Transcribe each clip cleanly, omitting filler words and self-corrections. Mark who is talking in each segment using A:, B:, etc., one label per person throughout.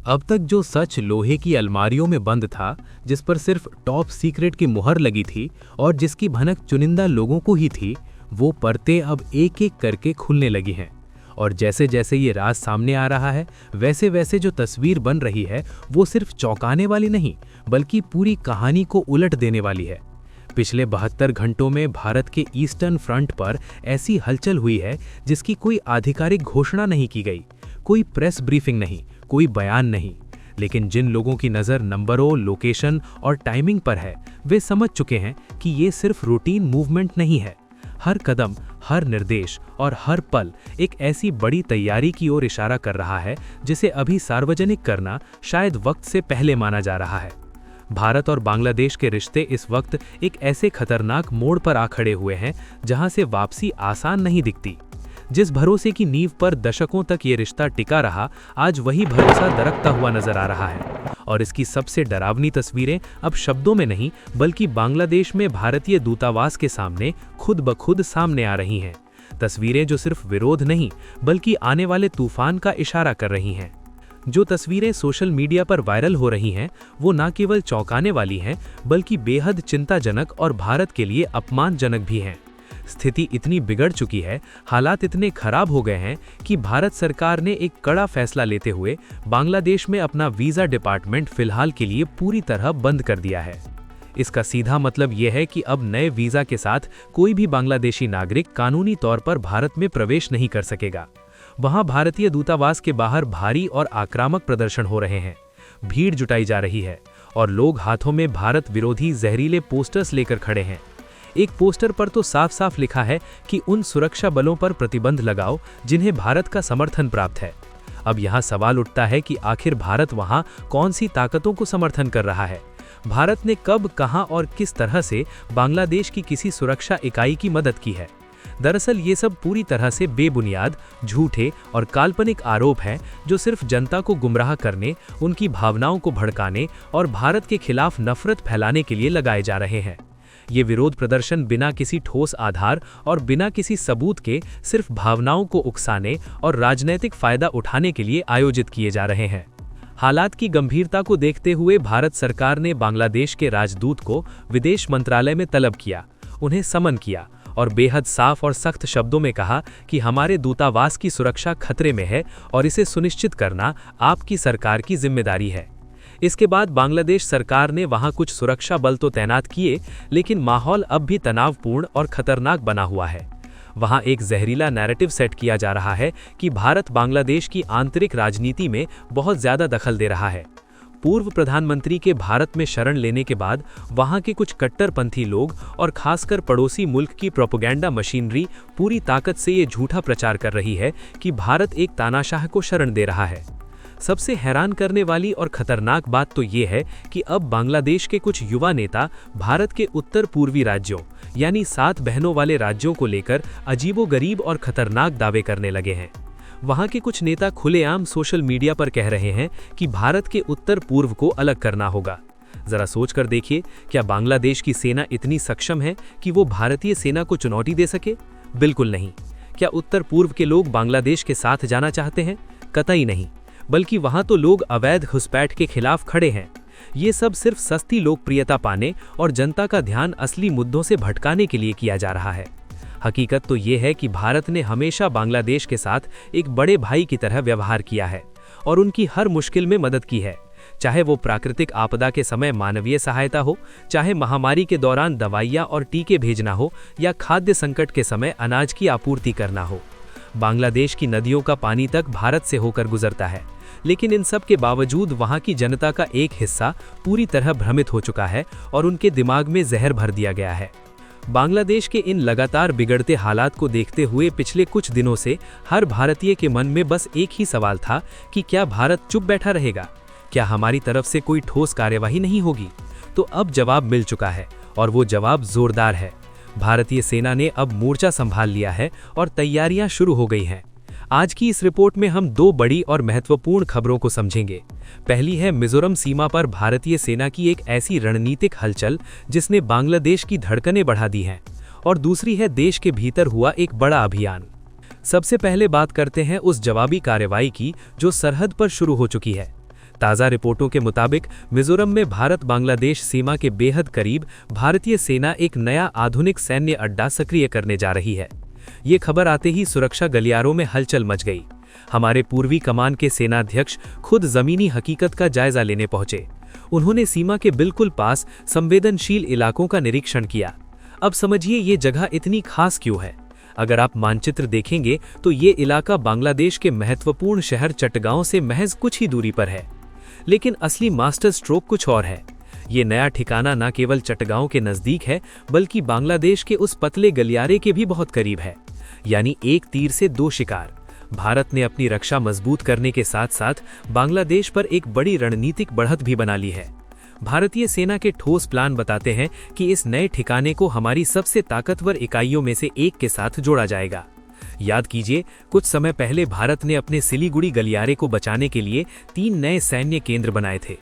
A: अब तक जो सच लोहे की अलमारियों में बंद था, जिस पर सिर्फ टॉप सीक्रेट की मुहर लगी थी और जिसकी भनक चुनिंदा लोगों को ही थी, वो परतें अब एक एक करके खुलने लगी हैं। और जैसे जैसे ये राज सामने आ रहा है, वैसे वैसे जो तस्वीर बन रही है वो सिर्फ चौंकाने वाली नहीं, बल्कि पूरी कहानी को उलट देने वाली है। पिछले 72 घंटों में भारत के ईस्टर्न फ्रंट पर ऐसी हलचल हुई है जिसकी कोई आधिकारिक घोषणा नहीं की गई, कोई प्रेस ब्रीफिंग नहीं, कोई बयान नहीं। लेकिन जिन लोगों की नज़र नंबरों, लोकेशन और टाइमिंग पर है, वे समझ चुके हैं कि ये सिर्फ रूटीन मूवमेंट नहीं है। हर कदम, हर निर्देश और हर पल एक ऐसी बड़ी तैयारी की ओर इशारा कर रहा है जिसे अभी सार्वजनिक करना शायद वक्त से पहले माना जा रहा है। भारत और बांग्लादेश के रिश्ते इस वक्त एक ऐसे खतरनाक मोड़ पर आ खड़े हुए हैं जहां से वापसी आसान नहीं दिखती। जिस भरोसे की नींव पर दशकों तक ये रिश्ता टिका रहा, आज वही भरोसा दरकता हुआ नजर आ रहा है। और इसकी सबसे डरावनी तस्वीरें अब शब्दों में नहीं, बल्कि बांग्लादेश में भारतीय दूतावास के सामने खुद ब खुद सामने आ रही हैं। तस्वीरें जो सिर्फ विरोध नहीं, बल्कि आने वाले तूफान का इशारा कर रही हैं। जो तस्वीरें सोशल मीडिया पर वायरल हो रही हैं, वो न केवल चौंकाने वाली हैं, बल्कि बेहद चिंताजनक और भारत के लिए अपमानजनक भी हैं। स्थिति इतनी बिगड़ चुकी है, हालात इतने खराब हो गए हैं कि भारत सरकार ने एक कड़ा फैसला लेते हुए बांग्लादेश में अपना वीज़ा डिपार्टमेंट फिलहाल के लिए पूरी तरह बंद कर दिया है। इसका सीधा मतलब यह है कि अब नए वीज़ा के साथ कोई भी बांग्लादेशी नागरिक कानूनी तौर पर भारत में प्रवेश नहीं कर सकेगा। वहां भारतीय दूतावास के बाहर भारी और आक्रामक प्रदर्शन हो रहे हैं, भीड़ जुटाई जा रही है और लोग हाथों में भारत विरोधी जहरीले पोस्टर्स लेकर खड़े हैं। एक पोस्टर पर तो साफ साफ लिखा है कि उन सुरक्षा बलों पर प्रतिबंध लगाओ जिन्हें भारत का समर्थन प्राप्त है। अब यहाँ सवाल उठता है कि आखिर भारत वहाँ कौन सी ताकतों को समर्थन कर रहा है। भारत ने कब, कहाँ और किस तरह से बांग्लादेश की किसी सुरक्षा इकाई की मदद की है? दरअसल ये सब पूरी तरह से बेबुनियाद, झूठे और काल्पनिक आरोप हैं जो सिर्फ जनता को गुमराह करने, उनकी भावनाओं को भड़काने और भारत के खिलाफ नफरत फैलाने के लिए लगाए जा रहे हैं। ये विरोध प्रदर्शन बिना किसी ठोस आधार और बिना किसी सबूत के सिर्फ भावनाओं को उकसाने और राजनीतिक फायदा उठाने के लिए आयोजित किए जा रहे हैं। हालात की गंभीरता को देखते हुए भारत सरकार ने बांग्लादेश के राजदूत को विदेश मंत्रालय में तलब किया, उन्हें समन किया और बेहद साफ और सख्त शब्दों में कहा कि हमारे दूतावास की सुरक्षा खतरे में है और इसे सुनिश्चित करना आपकी सरकार की जिम्मेदारी है। इसके बाद बांग्लादेश सरकार ने वहां कुछ सुरक्षा बल तो तैनात किए, लेकिन माहौल अब भी तनावपूर्ण और खतरनाक बना हुआ है। वहां एक जहरीला नैरेटिव सेट किया जा रहा है कि भारत बांग्लादेश की आंतरिक राजनीति में बहुत ज्यादा दखल दे रहा है। पूर्व प्रधानमंत्री के भारत में शरण लेने के बाद वहां के कुछ कट्टरपंथी लोग और खासकर पड़ोसी मुल्क की प्रोपेगेंडा मशीनरी पूरी ताकत से ये झूठा प्रचार कर रही है कि भारत एक तानाशाह को शरण दे रहा है। सबसे हैरान करने वाली और खतरनाक बात तो ये है कि अब बांग्लादेश के कुछ युवा नेता भारत के उत्तर पूर्वी राज्यों यानी 7 बहनों वाले राज्यों को लेकर अजीबोगरीब और खतरनाक दावे करने लगे हैं। वहां के कुछ नेता खुलेआम सोशल मीडिया पर कह रहे हैं कि भारत के उत्तर पूर्व को अलग करना होगा। जरा सोच कर देखिए, क्या बांग्लादेश की सेना इतनी सक्षम है कि वो भारतीय सेना को चुनौती दे सके? बिल्कुल नहीं। क्या उत्तर पूर्व के लोग बांग्लादेश के साथ जाना चाहते हैं? कतई नहीं, बल्कि वहां तो लोग अवैध घुसपैठ के खिलाफ खड़े हैं। ये सब सिर्फ सस्ती लोकप्रियता पाने और जनता का ध्यान असली मुद्दों से भटकाने के लिए किया जा रहा है। हकीकत तो ये है कि भारत ने हमेशा बांग्लादेश के साथ एक बड़े भाई की तरह व्यवहार किया है और उनकी हर मुश्किल में मदद की है, चाहे वो प्राकृतिक आपदा के समय मानवीय सहायता हो, चाहे महामारी के दौरान दवाइयाँ और टीके भेजना हो, या खाद्य संकट के समय अनाज की आपूर्ति करना हो। बांग्लादेश की नदियों का पानी तक भारत से होकर गुजरता है, लेकिन इन सब के बावजूद वहां की जनता का एक हिस्सा पूरी तरह भ्रमित हो चुका है और उनके दिमाग में जहर भर दिया गया है। बांग्लादेश के इन लगातार बिगड़ते हालात को देखते हुए पिछले कुछ दिनों से हर भारतीय के मन में बस एक ही सवाल था कि क्या भारत चुप बैठा रहेगा? क्या हमारी तरफ से कोई ठोस कार्यवाही नहीं होगी? तो अब जवाब मिल चुका है और वो जवाब जोरदार है। भारतीय सेना ने अब मोर्चा संभाल लिया है और तैयारियां शुरू हो गई हैं। आज की इस रिपोर्ट में हम 2 बड़ी और महत्वपूर्ण खबरों को समझेंगे। पहली है मिजोरम सीमा पर भारतीय सेना की एक ऐसी रणनीतिक हलचल जिसने बांग्लादेश की धड़कनें बढ़ा दी हैं, और दूसरी है देश के भीतर हुआ एक बड़ा अभियान। सबसे पहले बात करते हैं उस जवाबी कार्रवाई की जो सरहद पर शुरू हो चुकी है। ताज़ा रिपोर्टों के मुताबिक मिजोरम में भारत बांग्लादेश सीमा के बेहद करीब भारतीय सेना एक नया आधुनिक सैन्य अड्डा सक्रिय करने जा रही है। ये खबर आते ही सुरक्षा गलियारों में हलचल मच गई। हमारे पूर्वी कमान के सेनाध्यक्ष खुद जमीनी हकीकत का जायजा लेने पहुंचे। उन्होंने सीमा के बिल्कुल पास संवेदनशील इलाकों का निरीक्षण किया। अब समझिए ये जगह इतनी खास क्यों है। अगर आप मानचित्र देखेंगे तो ये इलाका बांग्लादेश के महत्वपूर्ण शहर चटगांव से महज कुछ ही दूरी पर है। लेकिन असली मास्टर स्ट्रोक कुछ और है। ये नया ठिकाना न केवल चटगांव के नज़दीक है बल्कि बांग्लादेश के उस पतले गलियारे के भी बहुत करीब है। यानी एक तीर से दो शिकार। भारत ने अपनी रक्षा मजबूत करने के साथ साथ बांग्लादेश पर एक बड़ी रणनीतिक बढ़त भी बना ली है। भारतीय सेना के ठोस प्लान बताते हैं कि इस नए ठिकाने को हमारी सबसे ताकतवर इकाइयों में से एक के साथ जोड़ा जाएगा। याद कीजिए, कुछ समय पहले भारत ने अपने सिलीगुड़ी गलियारे को बचाने के लिए 3 नए सैन्य केंद्र बनाए थे।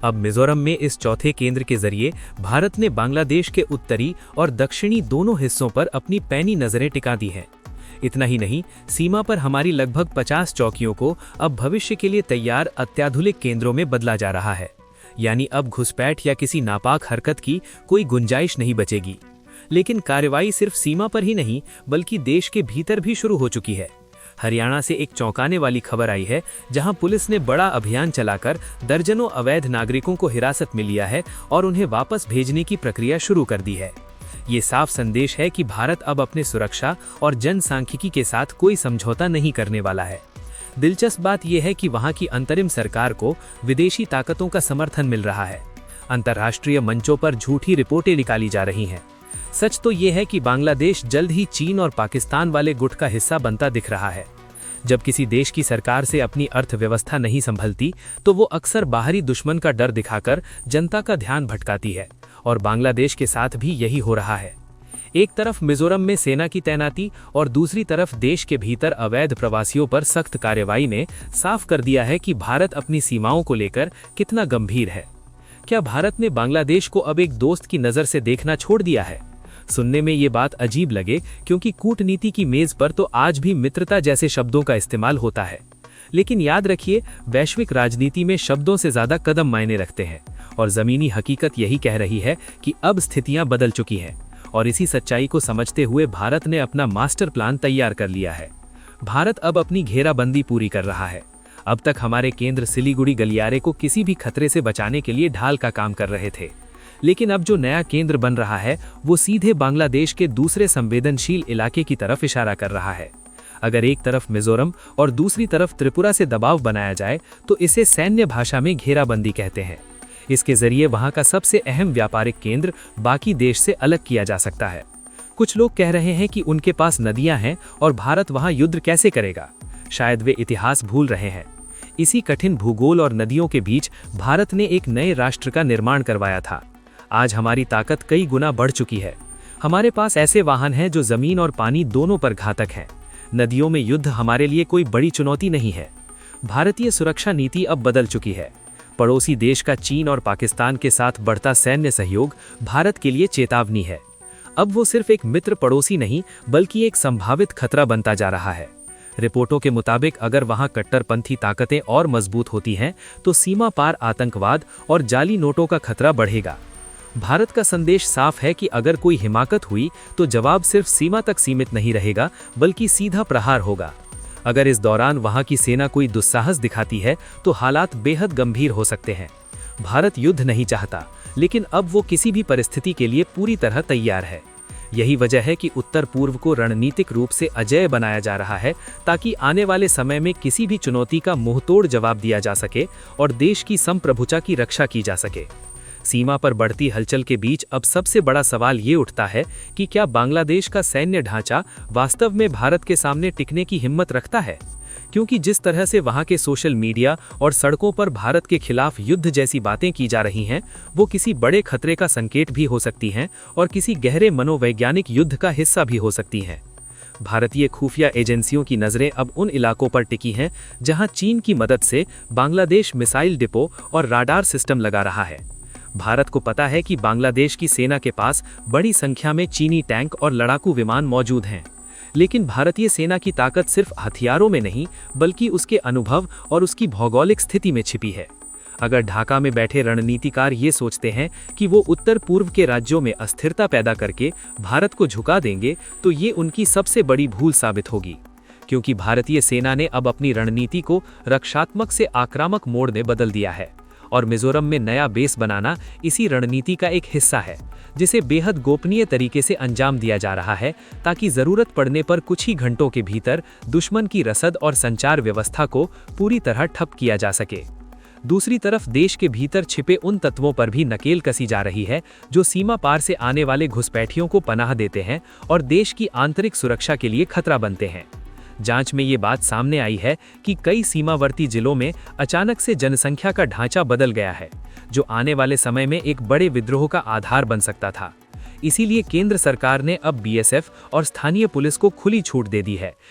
A: अब मिजोरम में इस चौथे केंद्र के जरिए भारत ने बांग्लादेश के उत्तरी और दक्षिणी दोनों हिस्सों पर अपनी पैनी नजरें टिका दी हैं। इतना ही नहीं, सीमा पर हमारी लगभग 50 चौकियों को अब भविष्य के लिए तैयार अत्याधुनिक केंद्रों में बदला जा रहा है। यानी अब घुसपैठ या किसी नापाक हरकत की कोई गुंजाइश नहीं बचेगी। लेकिन कार्रवाई सिर्फ सीमा पर ही नहीं बल्कि देश के भीतर भी शुरू हो चुकी है। हरियाणा से एक चौंकाने वाली खबर आई है, जहां पुलिस ने बड़ा अभियान चलाकर दर्जनों अवैध नागरिकों को हिरासत में लिया है और उन्हें वापस भेजने की प्रक्रिया शुरू कर दी है। ये साफ संदेश है कि भारत अब अपने सुरक्षा और जनसांख्यिकी के साथ कोई समझौता नहीं करने वाला है। दिलचस्प बात यह है कि वहां की अंतरिम सरकार को विदेशी ताकतों का समर्थन मिल रहा है। अंतर्राष्ट्रीय मंचों पर झूठी रिपोर्टें निकाली जा रही हैं। सच तो यह है कि बांग्लादेश जल्द ही चीन और पाकिस्तान वाले गुट का हिस्सा बनता दिख रहा है। जब किसी देश की सरकार से अपनी अर्थव्यवस्था नहीं संभलती तो वो अक्सर बाहरी दुश्मन का डर दिखाकर जनता का ध्यान भटकाती है, और बांग्लादेश के साथ भी यही हो रहा है। एक तरफ मिजोरम में सेना की तैनाती और दूसरी तरफ देश के भीतर अवैध प्रवासियों पर सख्त कार्रवाई ने साफ कर दिया है कि भारत अपनी सीमाओं को लेकर कितना गंभीर है। क्या भारत ने बांग्लादेश को अब एक दोस्त की नज़र से देखना छोड़ दिया है? सुनने में ये बात अजीब लगे, क्योंकि कूटनीति की मेज पर तो आज भी मित्रता जैसे शब्दों का इस्तेमाल होता है। लेकिन याद रखिए, वैश्विक राजनीति में शब्दों से ज्यादा कदम मायने रखते हैं, और जमीनी हकीकत यही कह रही है कि अब स्थितियां बदल चुकी हैं। और इसी सच्चाई को समझते हुए भारत ने अपना मास्टर प्लान तैयार कर लिया है। भारत अब अपनी घेराबंदी पूरी कर रहा है। अब तक हमारे केंद्र सिलीगुड़ी गलियारे को किसी भी खतरे से बचाने के लिए ढाल का काम कर रहे थे, लेकिन अब जो नया केंद्र बन रहा है वो सीधे बांग्लादेश के दूसरे संवेदनशील इलाके की तरफ इशारा कर रहा है। अगर एक तरफ मिजोरम और दूसरी तरफ त्रिपुरा से दबाव बनाया जाए तो इसे सैन्य भाषा में घेराबंदी कहते हैं। इसके जरिए वहां का सबसे अहम व्यापारिक केंद्र बाकी देश से अलग किया जा सकता है। कुछ लोग कह रहे हैं कि उनके पास नदियां हैं और भारत वहां युद्ध कैसे करेगा। शायद वे इतिहास भूल रहे हैं। इसी कठिन भूगोल और नदियों के बीच भारत ने एक नए राष्ट्र का निर्माण करवाया था। आज हमारी ताकत कई गुना बढ़ चुकी है। हमारे पास ऐसे वाहन हैं जो जमीन और पानी दोनों पर घातक हैं। नदियों में युद्ध हमारे लिए कोई बड़ी चुनौती नहीं है। भारतीय सुरक्षा नीति अब बदल चुकी है। पड़ोसी देश का चीन और पाकिस्तान के साथ बढ़ता सैन्य सहयोग भारत के लिए चेतावनी है। अब वो सिर्फ एक मित्र पड़ोसी नहीं बल्कि एक संभावित खतरा बनता जा रहा है। रिपोर्टों के मुताबिक अगर वहां कट्टरपंथी ताकतें और मजबूत होती हैं तो सीमा पार आतंकवाद और जाली नोटों का खतरा बढ़ेगा। भारत का संदेश साफ है कि अगर कोई हिमाकत हुई तो जवाब सिर्फ सीमा तक सीमित नहीं रहेगा बल्कि सीधा प्रहार होगा। अगर इस दौरान वहां की सेना कोई दुस्साहस दिखाती है तो हालात बेहद गंभीर हो सकते हैं। भारत युद्ध नहीं चाहता, लेकिन अब वो किसी भी परिस्थिति के लिए पूरी तरह तैयार है। यही वजह है कि उत्तर पूर्व को रणनीतिक रूप से अजेय बनाया जा रहा है, ताकि आने वाले समय में किसी भी चुनौती का मुंहतोड़ जवाब दिया जा सके और देश की संप्रभुता की रक्षा की जा सके। सीमा पर बढ़ती हलचल के बीच अब सबसे बड़ा सवाल ये उठता है कि क्या बांग्लादेश का सैन्य ढांचा वास्तव में भारत के सामने टिकने की हिम्मत रखता है? क्योंकि जिस तरह से वहां के सोशल मीडिया और सड़कों पर भारत के खिलाफ युद्ध जैसी बातें की जा रही हैं, वो किसी बड़े खतरे का संकेत भी हो सकती हैं और किसी गहरे मनोवैज्ञानिक युद्ध का हिस्सा भी हो सकती हैं। भारतीय खुफिया एजेंसियों की नज़रें अब उन इलाकों पर टिकी हैं जहां चीन की मदद से बांग्लादेश मिसाइल डिपो और राडार सिस्टम लगा रहा है। भारत को पता है कि बांग्लादेश की सेना के पास बड़ी संख्या में चीनी टैंक और लड़ाकू विमान मौजूद हैं, लेकिन भारतीय सेना की ताकत सिर्फ हथियारों में नहीं बल्कि उसके अनुभव और उसकी भौगोलिक स्थिति में छिपी है।
B: अगर ढाका में बैठे रणनीतिकार ये सोचते हैं कि वो उत्तर पूर्व के राज्यों में अस्थिरता पैदा करके भारत को झुका देंगे, तो ये उनकी सबसे बड़ी भूल साबित होगी, क्योंकि भारतीय सेना ने अब अपनी रणनीति को रक्षात्मक से आक्रामक मोड में बदल दिया है और मिजोरम में नया बेस बनाना इसी रणनीति का एक हिस्सा है, जिसे बेहद गोपनीय तरीके से अंजाम दिया जा रहा है ताकि जरूरत पड़ने पर कुछ ही घंटों के भीतर दुश्मन की रसद और संचार व्यवस्था को पूरी तरह ठप किया जा सके। दूसरी तरफ देश के भीतर छिपे उन तत्वों पर भी नकेल कसी जा रही है जो सीमा पार से आने वाले घुसपैठियों को पनाह देते हैं और देश की आंतरिक सुरक्षा के लिए खतरा बनते हैं। जांच में ये बात सामने आई है कि कई सीमावर्ती जिलों में अचानक से जनसंख्या का ढांचा बदल गया है, जो आने वाले समय में एक बड़े विद्रोह का आधार बन सकता था। इसीलिए केंद्र सरकार ने अब बीएसएफ और स्थानीय पुलिस को खुली छूट दे दी है